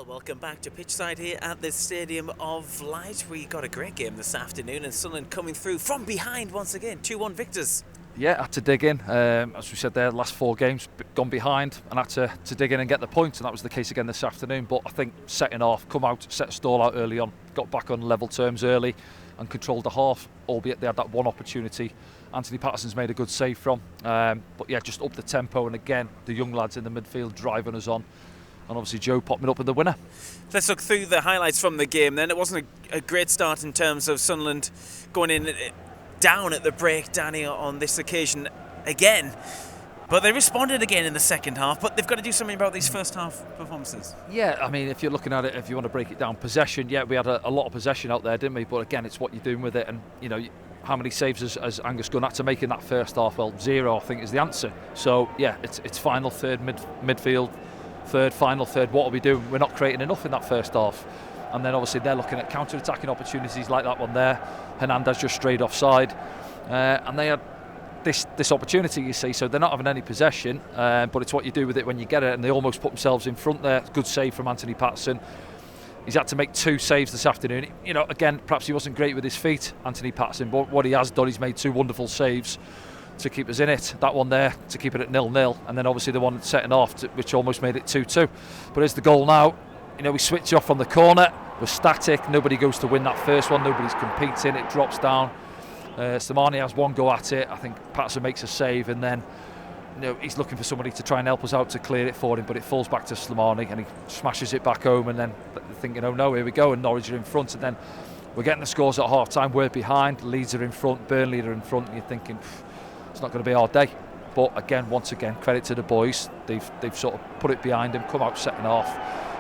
Well, welcome back to Pitchside here at the Stadium of Light. We got a great game this afternoon, and Sunderland coming through from behind once again, 2-1 victors. Yeah, had to dig in. As we said there, the last 4 games gone behind and had to dig in and get the points, and that was the case again this afternoon. But I think setting off, come out, set a stall out early on, got back on level terms early and controlled the half, albeit they had that one opportunity Anthony Patterson's made a good save from. But yeah, just up the tempo, and again, the young lads in the midfield driving us on. And obviously Joe popping up with the winner. Let's look through the highlights from the game then. It wasn't a great start in terms of Sunderland going in down at the break, Danny, on this occasion again. But they responded again in the second half, but they've got to do something about these first half performances. Yeah, I mean, if you're looking at it, if you want to break it down, possession, yeah, we had a lot of possession out there, didn't we? But again, it's what you're doing with it. And, you know, how many saves has Angus Gunn had to make in that first half? Well, 0, I think, is the answer. So, yeah, it's final third, midfield, final third. What are we doing? We're not creating enough in that first half. And then obviously they're looking at counter-attacking opportunities like that one there. Hernandez just straight offside. And they had this opportunity, you see, so they're not having any possession, but it's what you do with it when you get it, and they almost put themselves in front there. Good save from Anthony Patterson. He's had to make 2 saves this afternoon. You know, again, perhaps he wasn't great with his feet, Anthony Patterson, but what he has done, he's made 2 wonderful saves to keep us in it. That one there to keep it at 0-0, and then obviously the one setting off, which almost made it 2-2. But here's the goal now. You know, we switch off from the corner, we're static, nobody goes to win that first one, nobody's competing, it drops down. Slimani has one go at it. I think Patterson makes a save, and then, you know, he's looking for somebody to try and help us out to clear it for him, but it falls back to Slimani and he smashes it back home, and then thinking, oh no, here we go, and Norwich are in front, and then we're getting the scores at half time. We're behind, Leeds are in front, Burnley are in front, and you're thinking it's not going to be our day. But again, once again, credit to the boys, they've sort of put it behind them, come out second half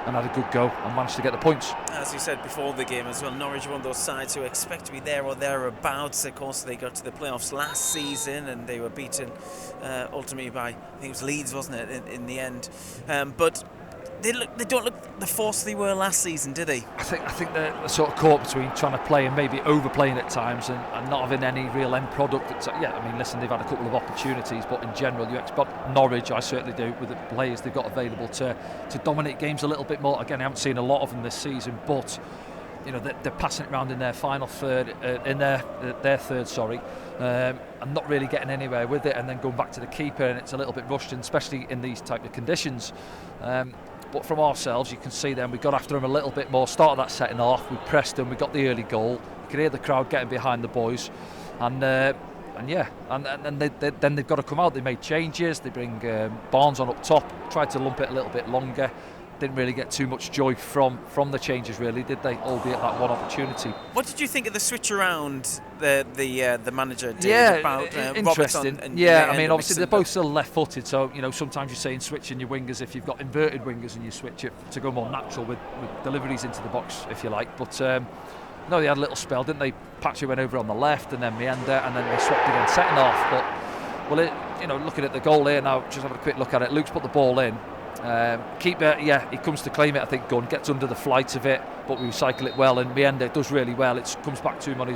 and had a good go and managed to get the points. As you said before the game as well, Norwich are one of those sides who expect to be there or thereabouts. Of course, they got to the playoffs last season and they were beaten ultimately by, I think it was Leeds, wasn't it, in the end. But they don't look the force they were last season, do they? I think they're sort of caught between trying to play and maybe overplaying at times and not having any real end product. Yeah, I mean, listen, they've had a couple of opportunities, but in general, you expect Norwich, I certainly do, with the players they've got available to dominate games a little bit more. Again, I haven't seen a lot of them this season, but you know, they're passing it around in their final third, in their third, and not really getting anywhere with it, and then going back to the keeper, and it's a little bit rushed, and especially in these type of conditions. But from ourselves, you can see then we got after them a little bit more. Started that setting off, we pressed them, we got the early goal. You could hear the crowd getting behind the boys, and then they've got to come out. They made changes. They bring Barnes on up top. Tried to lump it a little bit longer. Didn't really get too much joy from the changes, really, did they? Albeit that one opportunity. What did you think of the switch around the manager did? Yeah, about interesting. And I mean, obviously they're both still left-footed, so you know sometimes you're saying switching your wingers if you've got inverted wingers and you switch it to go more natural with deliveries into the box, if you like. But no, they had a little spell, didn't they? Patchy went over on the left, and then Meander, and then they swapped again, setting off. But looking at the goal here now, just having a quick look at it. Luke's put the ball in. Keeper, yeah, he comes to claim it. I think Gunn gets under the flight of it, but we recycle it well, and Meander does really well. It comes back to him on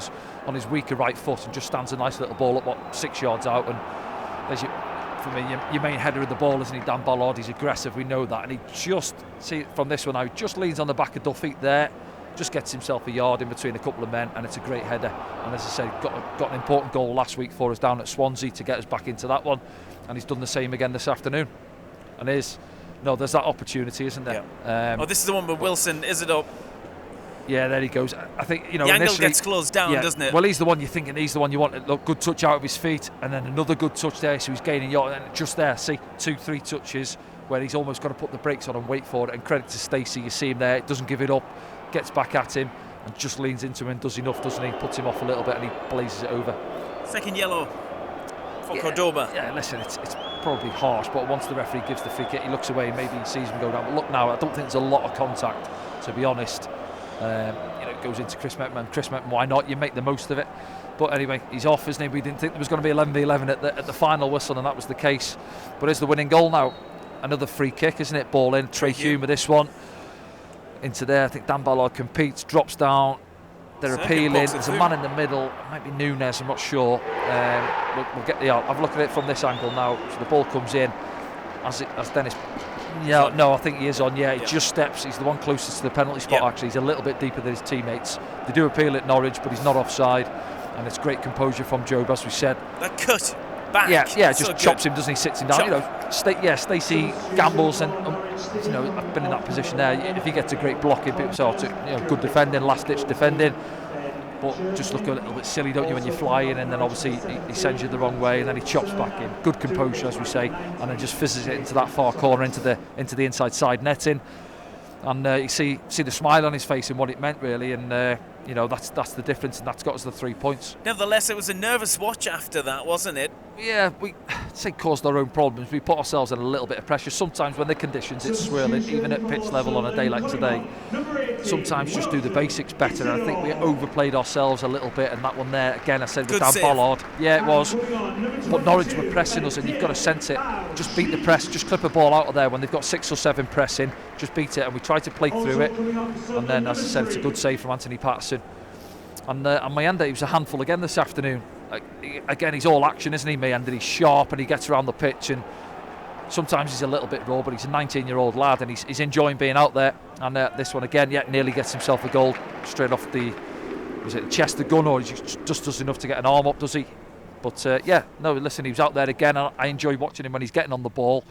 his weaker right foot and just stands a nice little ball up 6 yards out. And there's your main header of the ball, isn't he? Dan Ballard, he's aggressive, we know that, and he just see from this one now, he just leans on the back of Duffy there, just gets himself a yard in between a couple of men, and it's a great header. And as I said, got an important goal last week for us down at Swansea to get us back into that one, and he's done the same again this afternoon. And there's that opportunity, isn't there? Yeah. This is the one with Wilson. Is it up? Yeah, there he goes. I think, you know, the angle gets closed down, doesn't it? Well, he's the one you're thinking. He's the one you want. Look, good touch out of his feet, and then another good touch there. So he's gaining yard, and just there, see, 2-3 touches where he's almost got to put the brakes on and wait for it. And credit to Stacey, you see him there. Doesn't give it up, gets back at him, and just leans into him and does enough, doesn't he? Puts him off a little bit, and he blazes it over. Second yellow for Cordoba. Yeah, listen, it's probably harsh, but once the referee gives the free kick, he looks away and maybe he sees him go down. But look now, I don't think there's a lot of contact, to be honest. It goes into Chris Metman. Chris Metman, why not? You make the most of it. But anyway, he's off, isn't he? We didn't think there was going to be 11v11 at the final whistle, and that was the case. But here's the winning goal now. Another free kick, isn't it? Ball in. Trey Hume with this one. Into there. I think Dan Ballard competes, drops down. They're appealing. There's a man in the middle. It might be Nunes, I'm not sure. We'll get the out. I've looked at it from this angle now. So the ball comes in as Dennis Yeah, no, I think he is on. Yeah, he just steps. He's the one closest to the penalty spot. Actually, he's a little bit deeper than his teammates. They do appeal at Norwich, but he's not offside, and it's great composure from Job, as we said. That cut back. Yeah, just chops him, doesn't he? Sits him down. Stacey gambles, and I've been in that position there. If he gets a great blocking, people say, good defending, last-ditch defending. But just look a little bit silly, don't you, when you're flying, and then obviously he sends you the wrong way, and then he chops back in. Good composure, as we say, and then just fizzes it into that far corner, into the inside side netting. And you see the smile on his face and what it meant, really, and that's the difference, and that's got us the 3 points. Nevertheless, it was a nervous watch after that, wasn't it? Yeah, we caused our own problems. We put ourselves in a little bit of pressure. Sometimes when the conditions, it's swirling, even at pitch level on a day like today. Sometimes just do the basics better. And I think we overplayed ourselves a little bit. And that one there, again, I said with Dan Bollard. Yeah, it was. But Norwich were pressing us, and you've got to sense it. Just beat the press. Just clip a ball out of there when they've got 6 or 7 pressing. Just beat it, and we tried to play through it. And then, as I said, it's a good save from Anthony Patterson. And Mayenda, he was a handful again this afternoon. Again, he's all action, isn't he, Mayenda? He's sharp and he gets around the pitch, and sometimes he's a little bit raw, but he's a 19-year-old lad and he's enjoying being out there. And this one again, nearly gets himself a goal straight off the chest, the gun, or he just does enough to get an arm up, does he? But listen, he was out there again. I enjoy watching him when he's getting on the ball.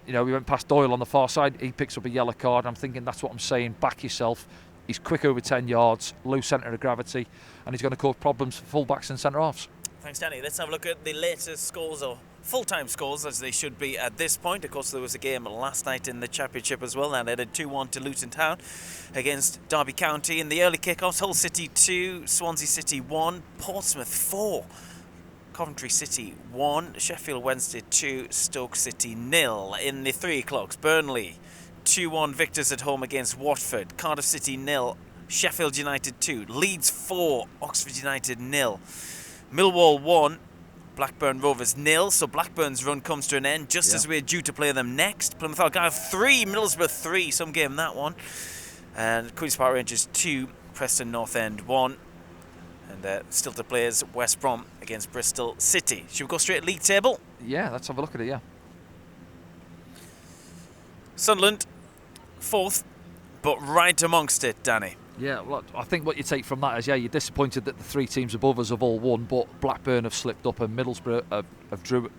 We went past Doyle on the far side. He picks up a yellow card. I'm thinking that's what I'm saying. Back yourself. He's quick over 10 yards, low centre of gravity, and he's going to cause problems for full-backs and centre-halves. Thanks, Danny. Let's have a look at the latest scores, or full-time scores, as they should be at this point. Of course, there was a game last night in the Championship as well, and headed 2-1 to Luton Town against Derby County. In the early kick-offs, Hull City 2, Swansea City 1, Portsmouth 4, Coventry City 1, Sheffield Wednesday 2, Stoke City 0. In the 3 o'clocks, Burnley 2-1 victors at home against Watford, Cardiff City 0, Sheffield United 2, Leeds 4, Oxford United 0, Millwall 1, Blackburn Rovers 0. So Blackburn's run comes to an end just as we're due to play them next. Plymouth Argyle 3, Middlesbrough 3, some game that one, and Queen's Park Rangers 2, Preston North End 1, and still to play is West Brom against Bristol City. Should we go straight league table? Yeah, let's have a look at it. Yeah, Sunderland 4th, but right amongst it, Danny. Yeah, well, I think what you take from that is, you're disappointed that the 3 teams above us have all won, but Blackburn have slipped up, and Middlesbrough have drew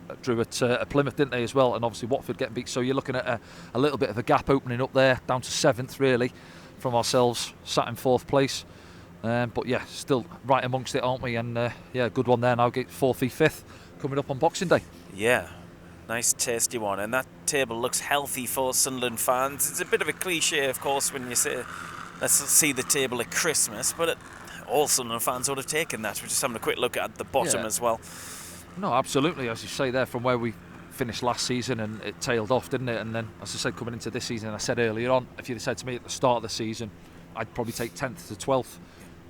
at Plymouth, didn't they, as well, and obviously Watford getting beat. So you're looking at a little bit of a gap opening up there, down to 7th, really, from ourselves, sat in 4th place. But still right amongst it, aren't we? And good one there now, get 4th v 5th coming up on Boxing Day. Yeah. Nice tasty one, and that table looks healthy for Sunderland fans. It's a bit of a cliche, of course, when you say let's see the table at Christmas, but all Sunderland fans would have taken that. We're just having a quick look at the bottom as well. No, absolutely, as you say there, from where we finished last season, and it tailed off, didn't it? And then, as I said, coming into this season, I said earlier on, if you'd have said to me at the start of the season, I'd probably take 10th to 12th,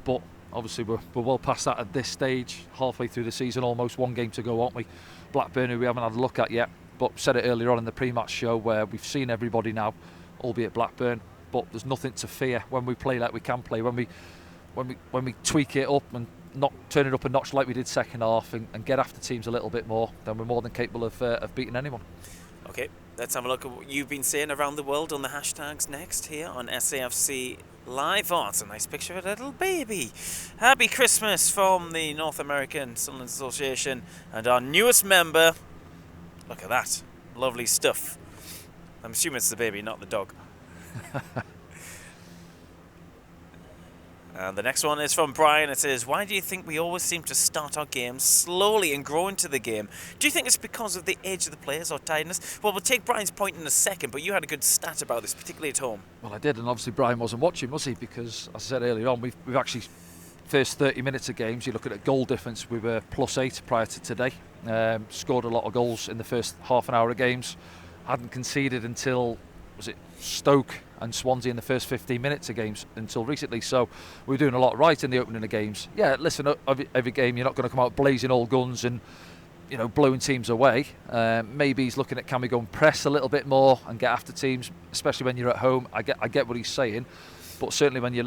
but obviously we're well past that at this stage, halfway through the season, almost 1 game to go, aren't we? Blackburn, who we haven't had a look at yet, but said it earlier on in the pre-match show, where we've seen everybody now, albeit Blackburn, but there's nothing to fear when we play like we can play, when we tweak it up and not turn it up a notch like we did second half, and get after teams a little bit more, then we're more than capable of beating anyone. Okay, let's have a look at what you've been saying around the world on the hashtags next here on SAFC Live. Oh, it's a nice picture of a little baby. Happy Christmas from the North American Sunderland Association and our newest member. Look at that. Lovely stuff. I'm assuming it's the baby, not the dog. And the next one is from Brian. It says, why do you think we always seem to start our games slowly and grow into the game? Do you think it's because of the age of the players or tiredness? Well, we'll take Brian's point in a second, but you had a good stat about this, particularly at home. Well, I did, and obviously Brian wasn't watching, was he? Because, as I said earlier on, we've actually, first 30 minutes of games, you look at goal difference, we were +8 prior to today. Scored a lot of goals in the first half an hour of games. Hadn't conceded until, was it Stoke and Swansea in the first 15 minutes of games until recently, so we're doing a lot right in the opening of games. Yeah, listen, every game you're not going to come out blazing all guns and blowing teams away. Maybe he's looking at, can we go and press a little bit more and get after teams, especially when you're at home. I get what he's saying, but certainly when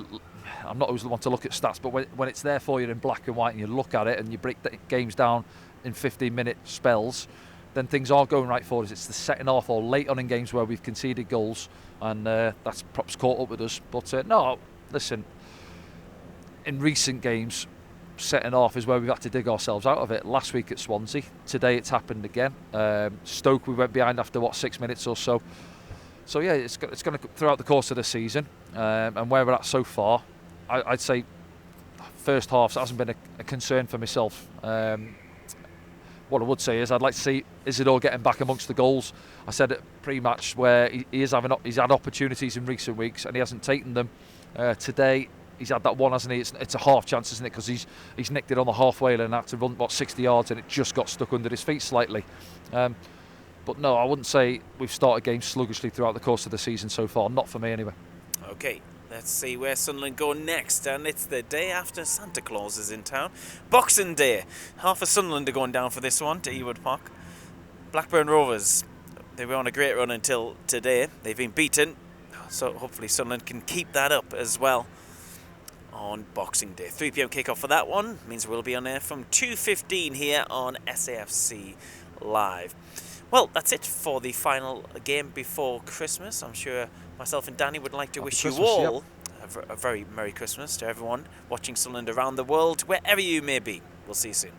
I'm not always the one to look at stats, but when it's there for you in black and white and you look at it and you break the games down in 15-minute spells, then things are going right for us. It's the setting off or late on in games where we've conceded goals, and that's perhaps caught up with us. But no, listen, in recent games, setting off is where we've had to dig ourselves out of it. Last week at Swansea, today it's happened again. Stoke, we went behind after 6 minutes or so. So yeah, it's going to throughout the course of the season, and where we're at so far, I'd say first half hasn't been a concern for myself. What I would say is I'd like to see Isidore getting back amongst the goals. I said it pre-match where he's had opportunities in recent weeks and he hasn't taken them. Today he's had that one, hasn't he? It's a half chance, isn't it? Because he's nicked it on the halfway line and had to run about 60 yards and it just got stuck under his feet slightly. But no, I wouldn't say we've started games sluggishly throughout the course of the season so far. Not for me anyway. Okay, let's see where Sunderland go next, and it's the day after Santa Claus is in town. Boxing Day. Half of Sunderland are going down for this one to Ewood Park. Blackburn Rovers, they were on a great run until today. They've been beaten, so hopefully Sunderland can keep that up as well on Boxing Day. 3 p.m. kickoff for that one means we'll be on air from 2:15 here on SAFC Live. Well, that's it for the final game before Christmas. I'm sure myself and Danny would like to wish you all a very Merry Christmas to everyone watching Sunderland around the world, wherever you may be. We'll see you soon.